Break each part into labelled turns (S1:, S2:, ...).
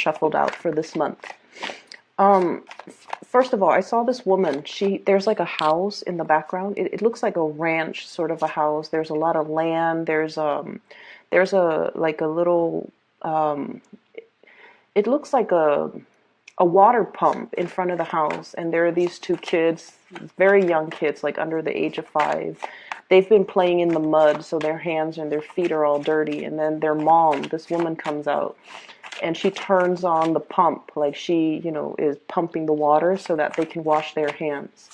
S1: shuffled out for this month. First of all, I saw this woman. There's like a house in the background. It looks like a ranch sort of a house. There's a lot of land. There's a like a little it looks like a water pump in front of the house, and there are these two kids, very young kids, like under the age of 5. They've been playing in the mud, so their hands and their feet are all dirty. And then their mom, this woman, comes out and she turns on the pump, like she, is pumping the water so that they can wash their hands.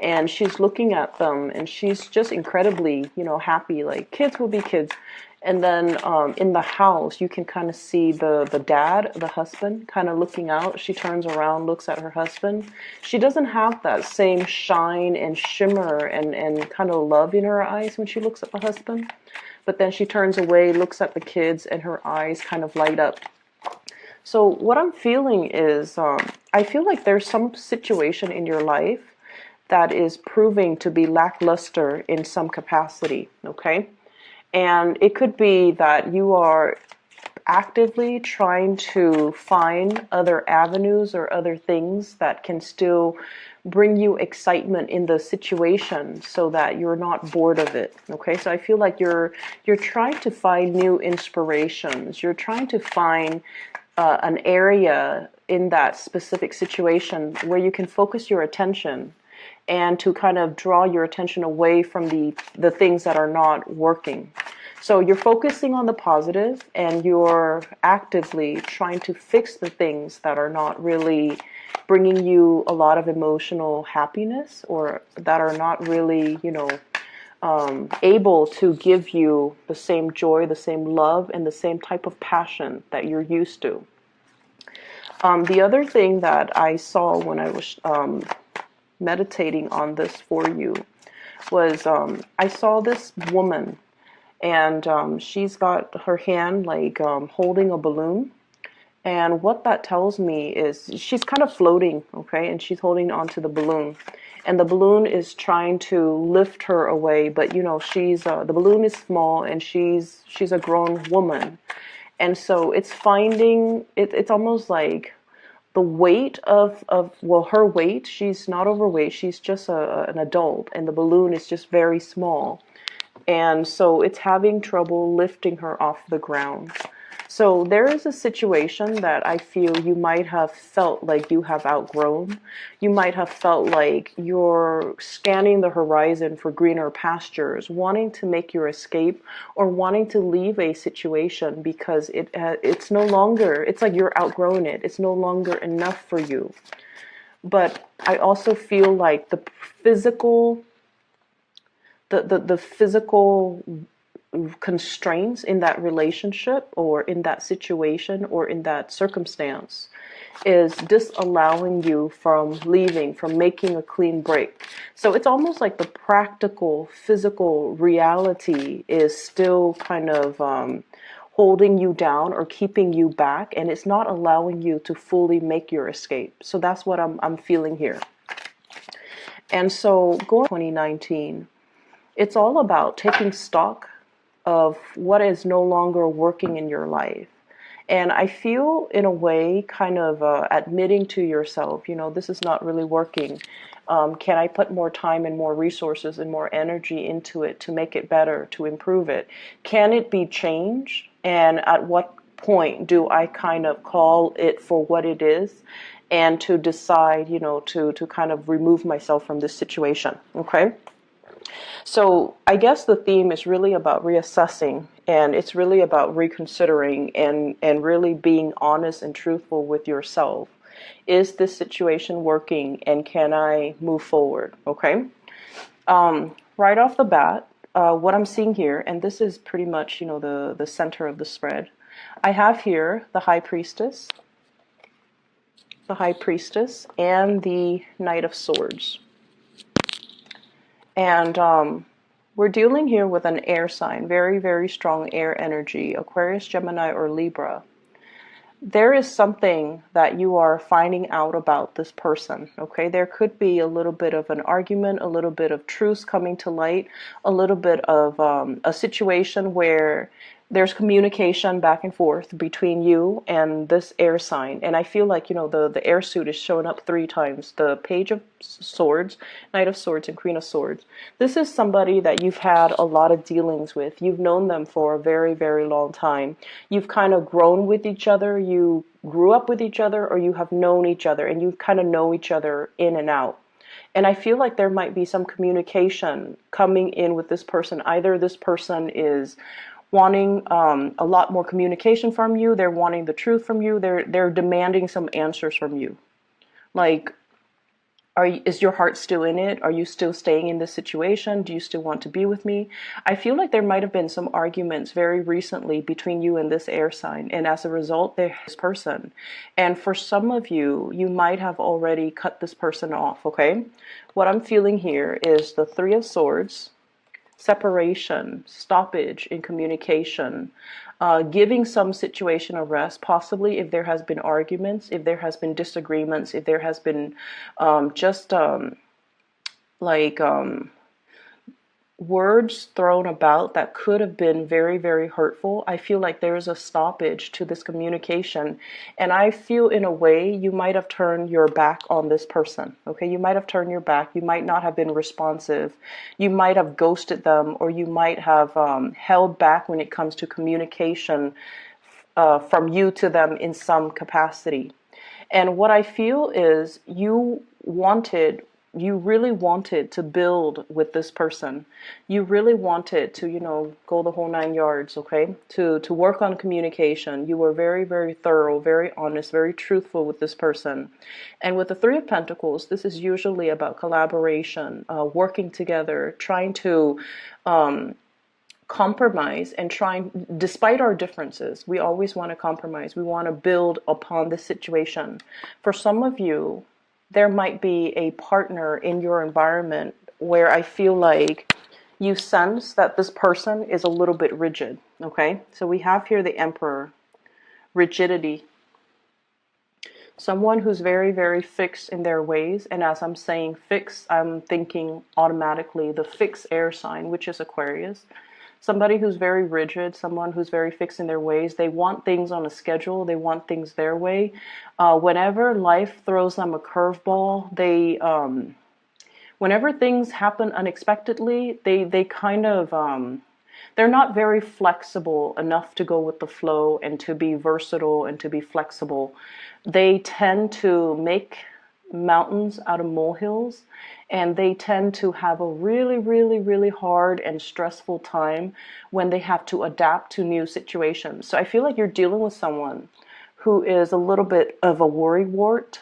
S1: And she's looking at them, and she's just incredibly, happy. Like, kids will be kids. And then in the house, you can kind of see the dad, the husband, kind of looking out. She turns around, looks at her husband. She doesn't have that same shine and shimmer and kind of love in her eyes when she looks at the husband. But then she turns away, looks at the kids, and her eyes kind of light up. So what I'm feeling is, I feel like there's some situation in your life that is proving to be lackluster in some capacity, okay? And it could be that you are actively trying to find other avenues or other things that can still bring you excitement in the situation so that you're not bored of it. Okay, so I feel like you're trying to find new inspirations. You're trying to find an area in that specific situation where you can focus your attention and to kind of draw your attention away from the things that are not working. So you're focusing on the positive, and you're actively trying to fix the things that are not really bringing you a lot of emotional happiness, or that are not really, able to give you the same joy, the same love, and the same type of passion that you're used to. The other thing that I saw when I was meditating on this for you was I saw this woman, and she's got her hand like holding a balloon. And what that tells me is she's kind of floating, okay, and she's holding onto the balloon. And the balloon is trying to lift her away, but she's the balloon is small, and she's a grown woman. And so it's finding it's almost like the weight of her weight. She's not overweight, she's just an adult, and the balloon is just very small. And so it's having trouble lifting her off the ground. So there is a situation that I feel you might have felt like you have outgrown. You might have felt like you're scanning the horizon for greener pastures, wanting to make your escape, or wanting to leave a situation because it's no longer, it's like you're outgrown it. It's no longer enough for you. But I also feel like the physical constraints in that relationship or in that situation or in that circumstance is disallowing you from leaving, from making a clean break. So it's almost like the practical, physical reality is still kind of holding you down or keeping you back, and it's not allowing you to fully make your escape. So that's what I'm feeling here. And so going 2019, it's all about taking stock of what is no longer working in your life. And I feel, in a way, kind of admitting to yourself, this is not really working. Can I put more time and more resources and more energy into it to make it better, to improve it? Can it be changed? And at what point do I kind of call it for what it is, and to decide, to kind of remove myself from this situation, okay? So I guess the theme is really about reassessing, and it's really about reconsidering and really being honest and truthful with yourself. Is this situation working, and can I move forward? Okay. Right off the bat, what I'm seeing here, and this is pretty much, the center of the spread. I have here the High Priestess, and the Knight of Swords. And we're dealing here with an air sign, very, very strong air energy, Aquarius, Gemini, or Libra. There is something that you are finding out about this person, okay? There could be a little bit of an argument, a little bit of truth coming to light, a little bit of a situation where There's communication back and forth between you and this air sign. And I feel like, the air suit is showing up 3 times. The Page of Swords, Knight of Swords, and Queen of Swords. This is somebody that you've had a lot of dealings with. You've known them for a very, very long time. You've kind of grown with each other. You grew up with each other, or you have known each other, and you kind of know each other in and out. And I feel like there might be some communication coming in with this person. Either this person is wanting a lot more communication from you. They're wanting the truth from you. They're demanding some answers from you. Like, is your heart still in it? Are you still staying in this situation? Do you still want to be with me? I feel like there might have been some arguments very recently between you and this air sign. And as a result, there's this person. And for some of you, you might have already cut this person off, okay? What I'm feeling here is the Three of Swords, separation, stoppage in communication, giving some situation a rest, possibly if there has been arguments, if there has been disagreements, if there has been just like words thrown about that could have been very, very hurtful. I feel like there is a stoppage to this communication. And I feel in a way you might have turned your back on this person. Okay, you might have turned your back. You might not have been responsive. You might have ghosted them, or you might have held back when it comes to communication from you to them in some capacity. And what I feel is you really wanted to build with this person. You really wanted to, go the whole 9 yards, okay? To work on communication. You were very, very thorough, very honest, very truthful with this person. And with the Three of Pentacles, this is usually about collaboration, working together, trying to compromise and despite our differences, we always want to compromise. We want to build upon the situation. For some of you, there might be a partner in your environment where I feel like you sense that this person is a little bit rigid, okay? So we have here the Emperor, rigidity. Someone who's very, very fixed in their ways. And as I'm saying fixed, I'm thinking automatically the fixed air sign, which is Aquarius. Somebody who's very rigid, someone who's very fixed in their ways. They want things on a schedule. They want things their way. Whenever life throws them a curveball, whenever things happen unexpectedly, they kind of, they're not very flexible enough to go with the flow and to be versatile and to be flexible. They tend to make mountains out of molehills, and they tend to have a really, really, really hard and stressful time when they have to adapt to new situations. So I feel like you're dealing with someone who is a little bit of a worrywart.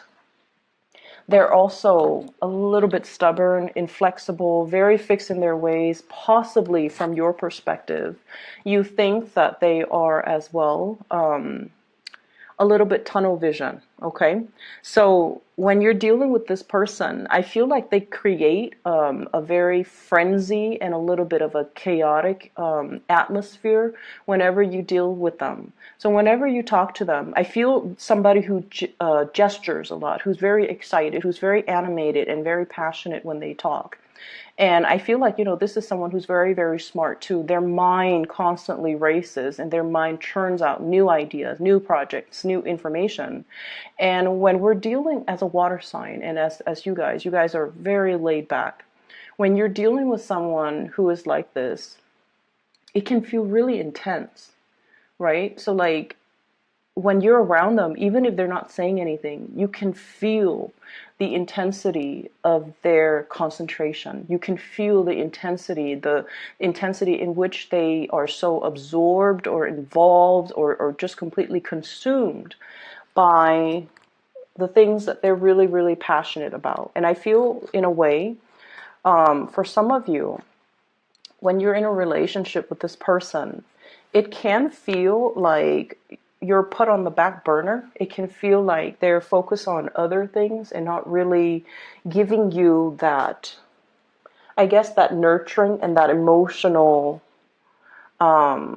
S1: They're also a little bit stubborn, inflexible, very fixed in their ways. Possibly from your perspective, you think that they are as well a little bit tunnel vision, okay? So when you're dealing with this person, I feel like they create a very frenzy and a little bit of a chaotic atmosphere whenever you deal with them. So whenever you talk to them, I feel somebody who gestures a lot, who's very excited, who's very animated and very passionate when they talk. And I feel like, this is someone who's very, very smart too. Their mind constantly races and their mind churns out new ideas, new projects, new information. And when we're dealing as a water sign, and as you guys are very laid back. When you're dealing with someone who is like this, it can feel really intense, right? So like when you're around them, even if they're not saying anything, you can feel the intensity of their concentration. You can feel the intensity in which they are so absorbed or involved or just completely consumed by the things that they're really, really passionate about. And I feel in a way, for some of you, when you're in a relationship with this person, it can feel like you're put on the back burner. It can feel like they're focused on other things and not really giving you that, I guess, that nurturing and that emotional, I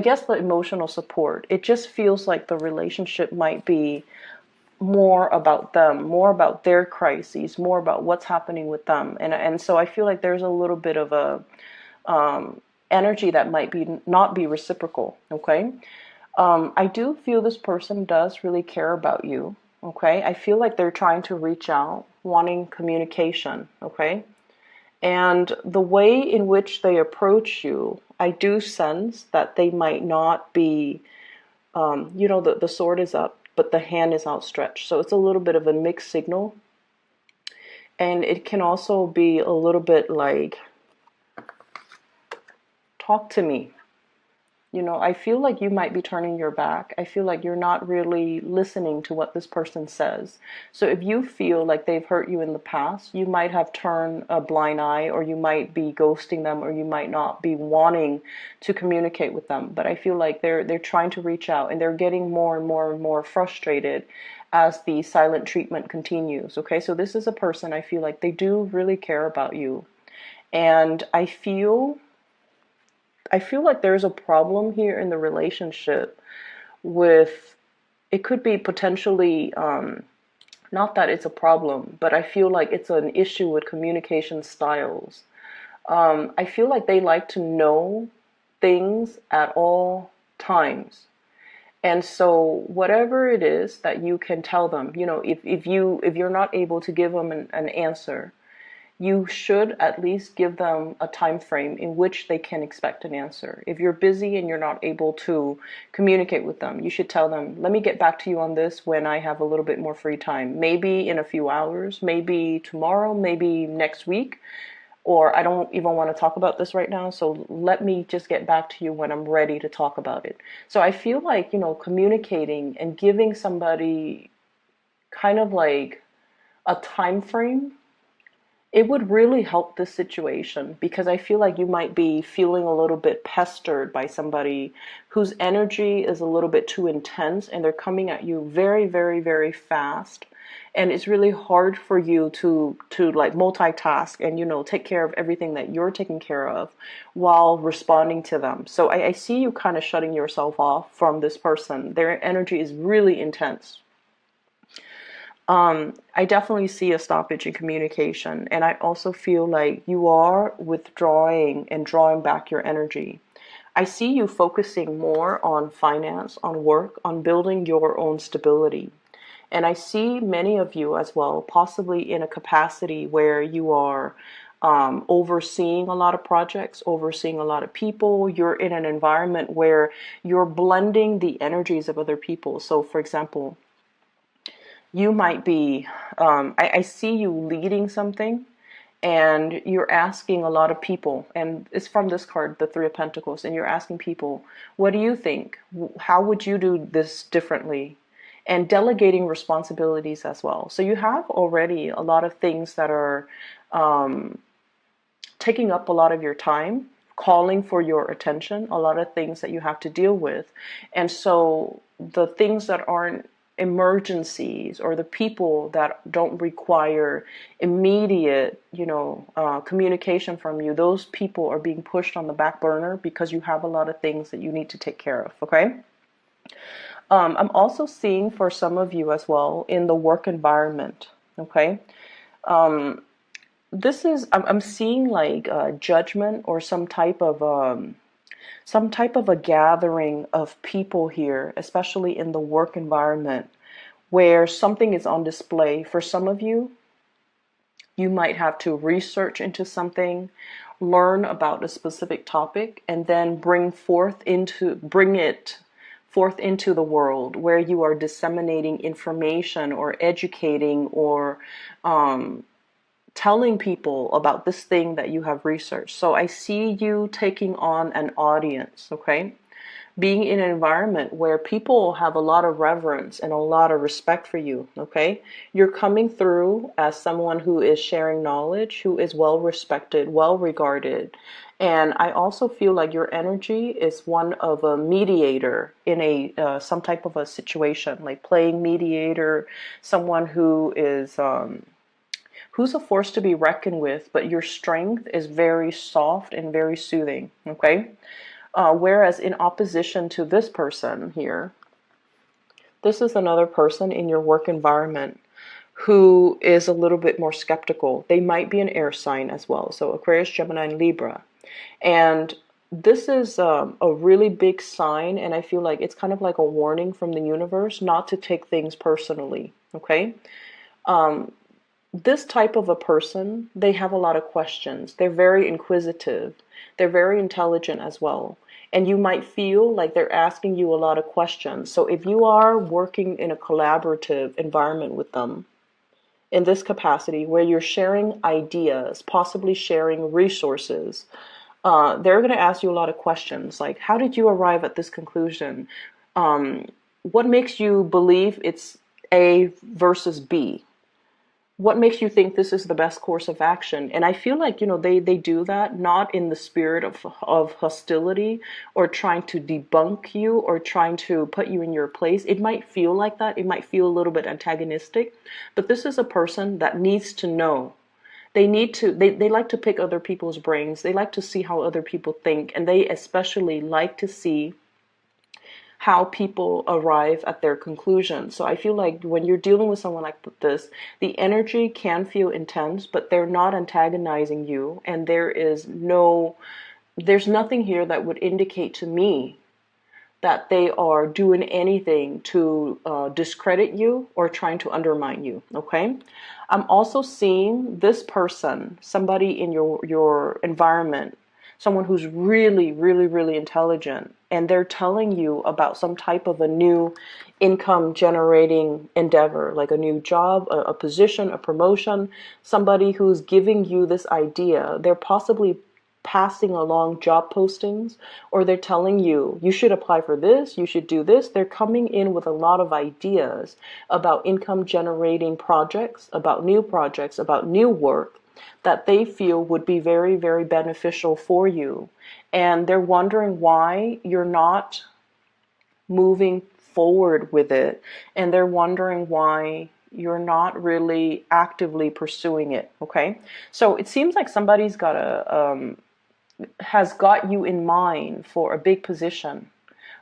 S1: guess the emotional support. It just feels like the relationship might be more about them, more about their crises, more about what's happening with them. And so I feel like there's a little bit of a, energy that might be not be reciprocal, okay? I do feel this person does really care about you, okay? I feel like they're trying to reach out, wanting communication, okay? And the way in which they approach you, I do sense that they might not be, the sword is up, but the hand is outstretched. So it's a little bit of a mixed signal. And it can also be a little bit like, talk to me. I feel like you might be turning your back. I feel like you're not really listening to what this person says. So if you feel like they've hurt you in the past, you might have turned a blind eye, or you might be ghosting them, or you might not be wanting to communicate with them. But I feel like they're trying to reach out, and they're getting more and more and more frustrated as the silent treatment continues. Okay, so this is a person, I feel like they do really care about you. And I feel like there's a problem here in the relationship with, it could be potentially, not that it's a problem, but I feel like it's an issue with communication styles. I feel like they like to know things at all times. And so whatever it is that you can tell them, if you're not able to give them an answer, you should at least give them a time frame in which they can expect an answer. If you're busy and you're not able to communicate with them, you should tell them, let me get back to you on this when I have a little bit more free time. Maybe in a few hours, maybe tomorrow, maybe next week, or I don't even want to talk about this right now, so let me just get back to you when I'm ready to talk about it. So I feel like, communicating and giving somebody kind of like a time frame, it would really help this situation, because I feel like you might be feeling a little bit pestered by somebody whose energy is a little bit too intense, and they're coming at you very, very, very fast. And it's really hard for you to like multitask and take care of everything that you're taking care of while responding to them. So I see you kind of shutting yourself off from this person. Their energy is really intense. I definitely see a stoppage in communication, and I also feel like you are withdrawing and drawing back your energy. I see you focusing more on finance, on work, on building your own stability. And I see many of you as well, possibly in a capacity where you are overseeing a lot of projects, overseeing a lot of people. You're in an environment where you're blending the energies of other people. So, for example, you might be, I see you leading something, and you're asking a lot of people, and it's from this card, the Three of Pentacles, and you're asking people, what do you think? How would you do this differently? And delegating responsibilities as well. So you have already a lot of things that are taking up a lot of your time, calling for your attention, a lot of things that you have to deal with. And so the things that aren't emergencies, or the people that don't require immediate, communication from you, those people are being pushed on the back burner because you have a lot of things that you need to take care of, okay? I'm also seeing for some of you as well in the work environment, okay? I'm seeing like judgment, or some type of a gathering of people here, especially in the work environment, where something is on display. For some of you, you might have to research into something, learn about a specific topic, and then bring it forth into the world, where you are disseminating information, or educating, or telling people about this thing that you have researched. So I see you taking on an audience, okay? Being in an environment where people have a lot of reverence and a lot of respect for you, okay? You're coming through as someone who is sharing knowledge, who is well respected, well regarded. And I also feel like your energy is one of a mediator in some type of a situation, like playing mediator, someone who is who's a force to be reckoned with, but your strength is very soft and very soothing, okay? Whereas in opposition to this person here, this is another person in your work environment who is a little bit more skeptical. They might be an air sign as well, so Aquarius, Gemini, and Libra. And this is a really big sign, and I feel like it's kind of like a warning from the universe not to take things personally, okay? This type of a person, they have a lot of questions. They're very inquisitive. They're very intelligent as well. And you might feel like they're asking you a lot of questions. So if you are working in a collaborative environment with them in this capacity where you're sharing ideas, possibly sharing resources, they're going to ask you a lot of questions like, how did you arrive at this conclusion? What makes you believe it's A versus B? What makes you think this is the best course of action? And I feel like, they do that not in the spirit of hostility or trying to debunk you or trying to put you in your place. It might feel like that. It might feel a little bit antagonistic, but this is a person that needs to know. They like to pick other people's brains. They like to see how other people think, and they especially like to see how people arrive at their conclusions. So I feel like when you're dealing with someone like this, the energy can feel intense, but they're not antagonizing you, and there's nothing here that would indicate to me that they are doing anything to discredit you or trying to undermine you, okay? I'm also seeing this person, somebody in your environment, someone who's really, really, really intelligent, and they're telling you about some type of a new income generating endeavor, like a new job, a position, a promotion, somebody who's giving you this idea. They're possibly passing along job postings, or they're telling you, you should apply for this, you should do this. They're coming in with a lot of ideas about income generating projects, about new work that they feel would be very, very beneficial for you. And they're wondering why you're not moving forward with it. And they're wondering why you're not really actively pursuing it. Okay. So it seems like somebody's has got you in mind for a big position,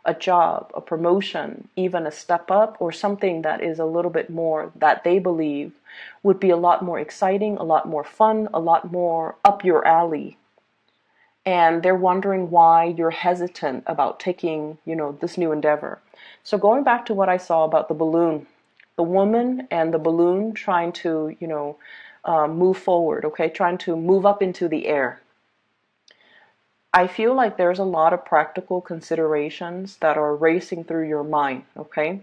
S1: a job, a promotion, even a step up, or something that is a little bit more that they believe would be a lot more exciting, a lot more fun, a lot more up your alley. And they're wondering why you're hesitant about taking, this new endeavor. So going back to what I saw about the balloon, the woman and the balloon trying to, move forward, okay, trying to move up into the air. I feel like there's a lot of practical considerations that are racing through your mind, okay?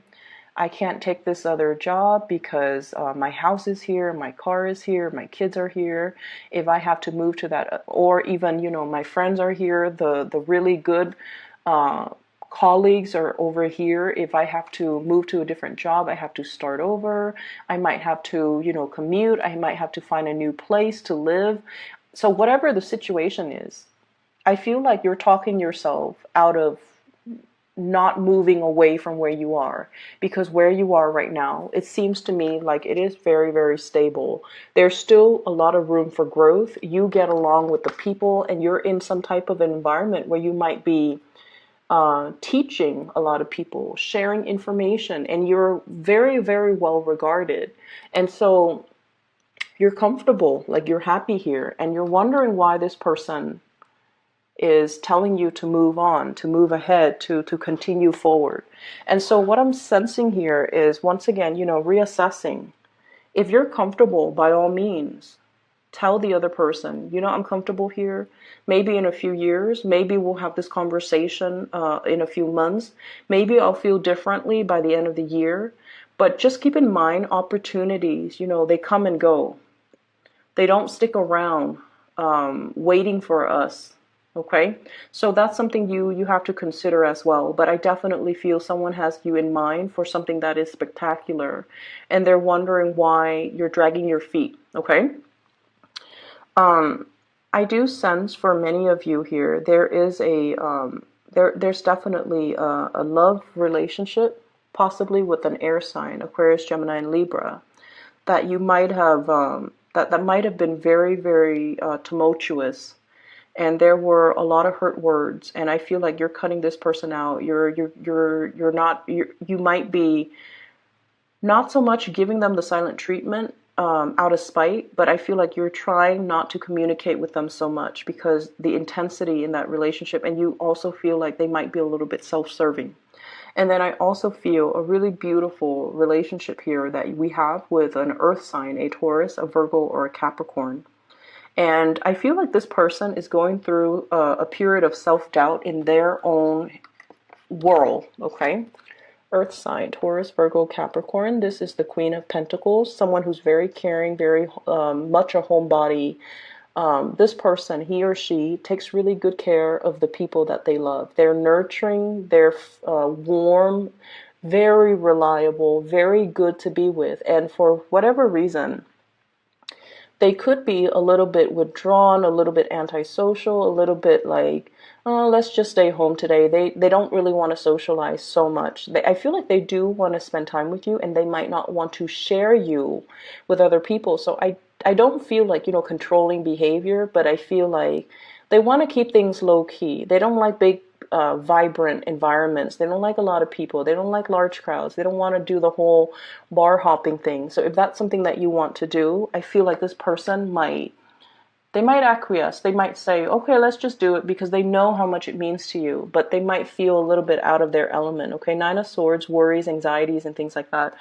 S1: I can't take this other job because my house is here, my car is here, my kids are here. If I have to move to that, or even, my friends are here, the really good colleagues are over here. If I have to move to a different job, I have to start over. I might have to, commute. I might have to find a new place to live. So whatever the situation is, I feel like you're talking yourself out of not moving away from where you are, because where you are right now, it seems to me like it is very, very stable. There's still a lot of room for growth. You get along with the people, and you're in some type of environment where you might be teaching a lot of people, sharing information, and you're very, very well regarded. And so you're comfortable, like you're happy here, and you're wondering why this person is telling you to move on, to move ahead, to continue forward. And so what I'm sensing here is, once again, reassessing. If you're comfortable, by all means, tell the other person, I'm comfortable here. Maybe in a few years, maybe we'll have this conversation in a few months. Maybe I'll feel differently by the end of the year. But just keep in mind, opportunities, they come and go. They don't stick around waiting for us. Okay, so that's something you have to consider as well. But I definitely feel someone has you in mind for something that is spectacular, and they're wondering why you're dragging your feet. Okay, I do sense for many of you here there is there's definitely a love relationship, possibly with an air sign, Aquarius, Gemini, and Libra, that you might have that might have been very, very tumultuous. And there were a lot of hurt words, and I feel like you're cutting this person out. You might be not so much giving them the silent treatment, out of spite, but I feel like you're trying not to communicate with them so much because the intensity in that relationship, and you also feel like they might be a little bit self-serving. And then I also feel a really beautiful relationship here that we have with an earth sign, a Taurus, a Virgo, or a Capricorn. And I feel like this person is going through a period of self-doubt in their own world, okay? Earth sign, Taurus, Virgo, Capricorn. This is the Queen of Pentacles, someone who's very caring, very much a homebody. This person, he or she, takes really good care of the people that they love. They're nurturing, they're warm, very reliable, very good to be with. And for whatever reason, they could be a little bit withdrawn, a little bit antisocial, a little bit like, oh, let's just stay home today. They don't really want to socialize so much. I feel like they do want to spend time with you, and they might not want to share you with other people. So I don't feel like, controlling behavior, but I feel like they want to keep things low key. They don't like big vibrant environments. They don't like a lot of people. They don't like large crowds. They don't want to do the whole bar hopping thing. So if that's something that you want to do, I feel like this person might acquiesce. They might say, okay, let's just do it, because they know how much it means to you, but they might feel a little bit out of their element. Okay, Nine of Swords, worries, anxieties, and things like that.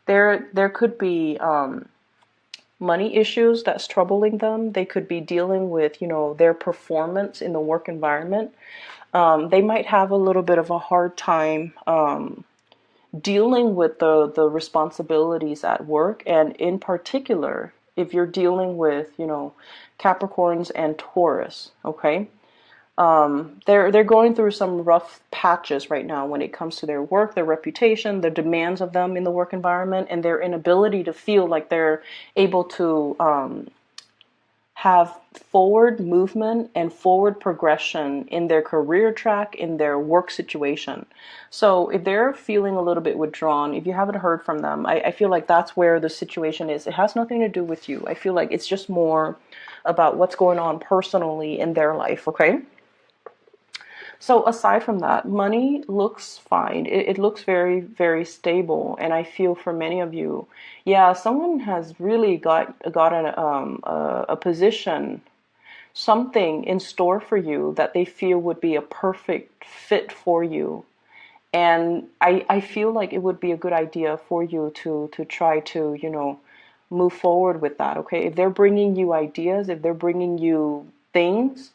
S1: There could be money issues that's troubling them. They could be dealing with, their performance in the work environment. They might have a little bit of a hard time dealing with the responsibilities at work, and in particular, if you're dealing with, Capricorns and Taurus, okay? They're going through some rough patches right now when it comes to their work, their reputation, the demands of them in the work environment, and their inability to feel like they're able to have forward movement and forward progression in their career track, in their work situation. So if they're feeling a little bit withdrawn, if you haven't heard from them, I feel like that's where the situation is. It has nothing to do with you. I feel like it's just more about what's going on personally in their life, okay? So aside from that, money looks fine. It looks very, very stable. And I feel for many of you, yeah, someone has really got a position, something in store for you that they feel would be a perfect fit for you. And I feel like it would be a good idea for you to try to, move forward with that, okay? If they're bringing you ideas, if they're bringing you things,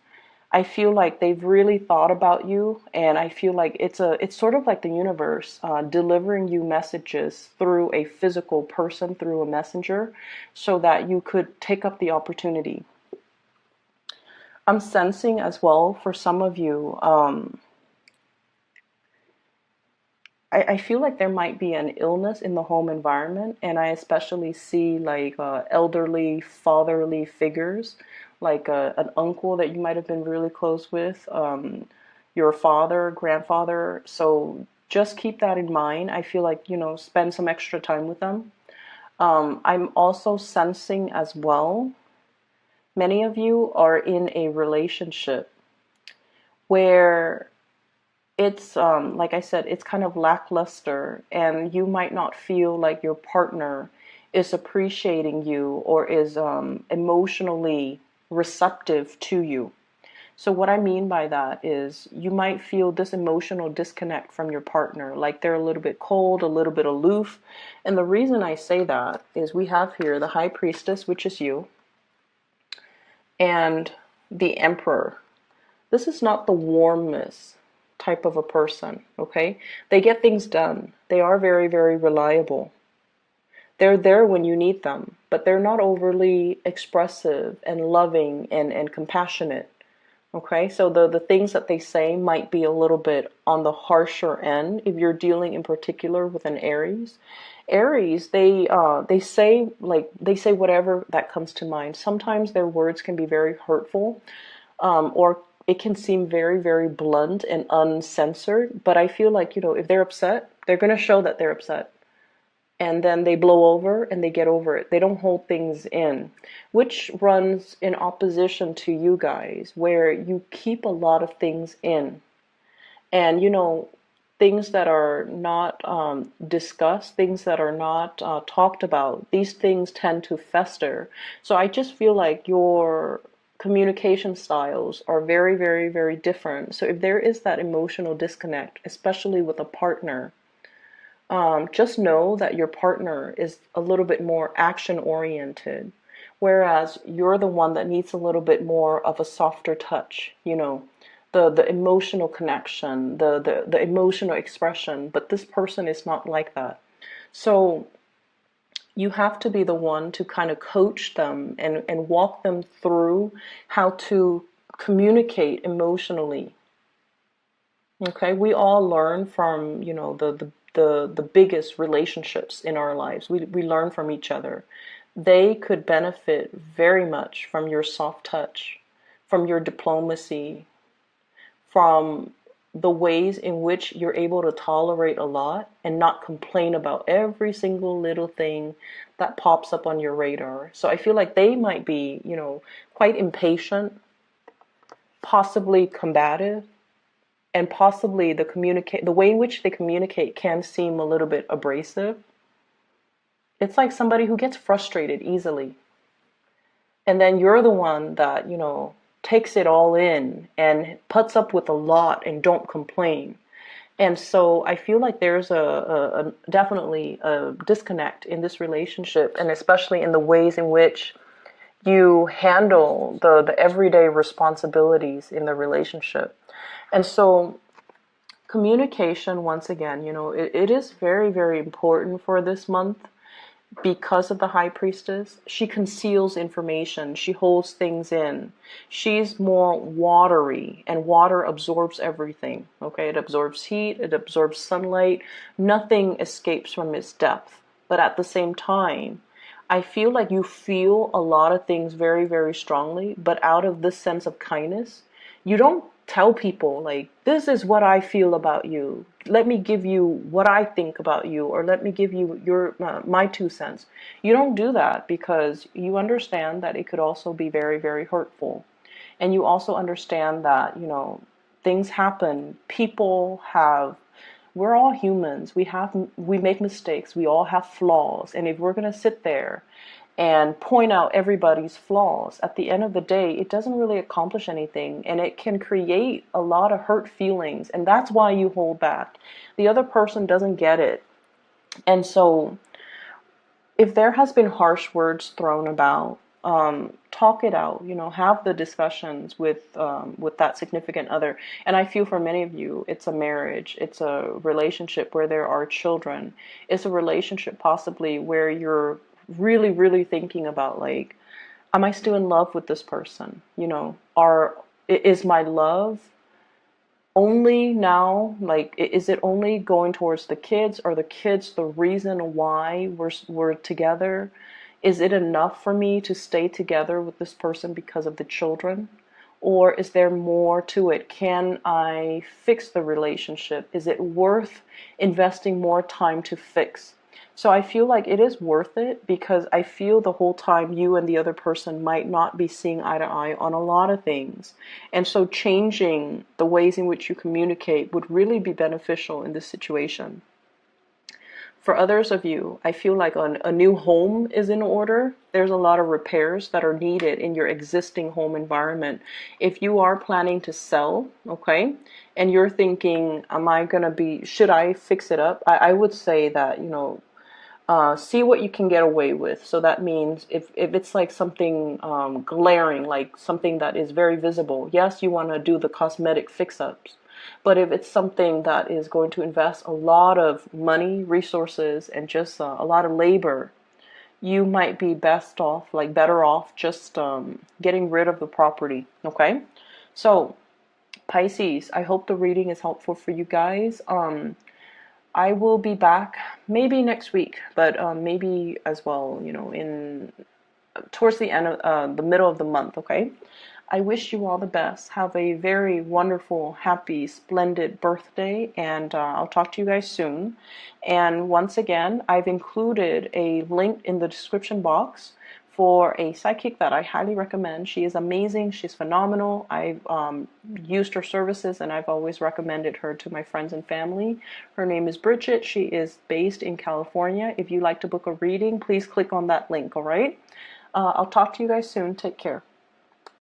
S1: I feel like they've really thought about you, and I feel like it's sort of like the universe delivering you messages through a physical person, through a messenger, so that you could take up the opportunity. I'm sensing as well for some of you, I feel like there might be an illness in the home environment, and I especially see like elderly, fatherly figures, like an uncle that you might have been really close with, your father, grandfather. So just keep that in mind. I feel like, spend some extra time with them. I'm also sensing as well, many of you are in a relationship where it's like I said, it's kind of lackluster, and you might not feel like your partner is appreciating you or is emotionally receptive to you. So what I mean by that is you might feel this emotional disconnect from your partner, like they're a little bit cold, a little bit aloof. And the reason I say that is we have here the High Priestess, which is you, and the Emperor. This is not the warmest type of a person, okay? They get things done. They are very, very reliable. They're there when you need them, but they're not overly expressive and loving and compassionate, okay? So the things that they say might be a little bit on the harsher end if you're dealing in particular with an Aries. Aries, they say whatever that comes to mind. Sometimes their words can be very hurtful, or it can seem very, very blunt and uncensored, but I feel like, if they're upset, they're going to show that they're upset. And then they blow over and they get over it. They don't hold things in, which runs in opposition to you guys, where you keep a lot of things in. And, things that are not discussed, things that are not talked about, these things tend to fester. So I just feel like your communication styles are very, very, very different. So if there is that emotional disconnect, especially with a partner, just know that your partner is a little bit more action oriented, whereas you're the one that needs a little bit more of a softer touch, the emotional connection, the emotional expression. But this person is not like that. So you have to be the one to kind of coach them and walk them through how to communicate emotionally. Okay, we all learn from, the biggest relationships in our lives. We learn from each other. They could benefit very much from your soft touch, from your diplomacy, from the ways in which you're able to tolerate a lot and not complain about every single little thing that pops up on your radar. So I feel like they might be, quite impatient, possibly combative, and possibly the way in which they communicate can seem a little bit abrasive. It's like somebody who gets frustrated easily. And then you're the one that, takes it all in and puts up with a lot and don't complain. And so I feel like there's definitely a disconnect in this relationship, and especially in the ways in which you handle the everyday responsibilities in the relationship. And so communication, once again, it is very, very important for this month because of the High Priestess. She conceals information. She holds things in. She's more watery, and water absorbs everything. Okay, it absorbs heat, it absorbs sunlight. Nothing escapes from its depth. But at the same time, I feel like you feel a lot of things very, very strongly, but out of this sense of kindness, you don't tell people like, this is what I feel about you. Let me give you what I think about you, or let me give you my 2 cents. You don't do that because you understand that it could also be very, very hurtful. And you also understand that, things happen. We're all humans. We make mistakes. We all have flaws. And if we're going to sit there and point out everybody's flaws, at the end of the day, it doesn't really accomplish anything, and it can create a lot of hurt feelings, and that's why you hold back. The other person doesn't get it. And so if there has been harsh words thrown about, talk it out, have the discussions with that significant other. And I feel for many of you, it's a marriage, it's a relationship where there are children, it's a relationship possibly where you're really, really thinking about, like, am I still in love with this person? Is my love only now, like, is it only going towards the kids? Are the kids the reason why we're together? Is it enough for me to stay together with this person because of the children? Or is there more to it? Can I fix the relationship? Is it worth investing more time to fix? So I feel like it is worth it, because I feel the whole time you and the other person might not be seeing eye to eye on a lot of things. And so changing the ways in which you communicate would really be beneficial in this situation. For others of you, I feel like a new home is in order. There's a lot of repairs that are needed in your existing home environment. If you are planning to sell, okay, and you're thinking, should I fix it up? I would say that, see what you can get away with. So that means if it's like something glaring, like something that is very visible, yes, you want to do the cosmetic fix-ups. But if it's something that is going to invest a lot of money, resources, and just a lot of labor, you might be better off just getting rid of the property, okay? So, Pisces, I hope the reading is helpful for you guys. I will be back maybe next week, but maybe as well, in towards the end of the middle of the month, okay? I wish you all the best. Have a very wonderful, happy, splendid birthday, and I'll talk to you guys soon. And once again, I've included a link in the description box for a psychic that I highly recommend. She is amazing. She's phenomenal. I've used her services and I've always recommended her to my friends and family. Her name is Bridget. She is based in California. If you'd like to book a reading, please click on that link, all right? I'll talk to you guys soon. Take care.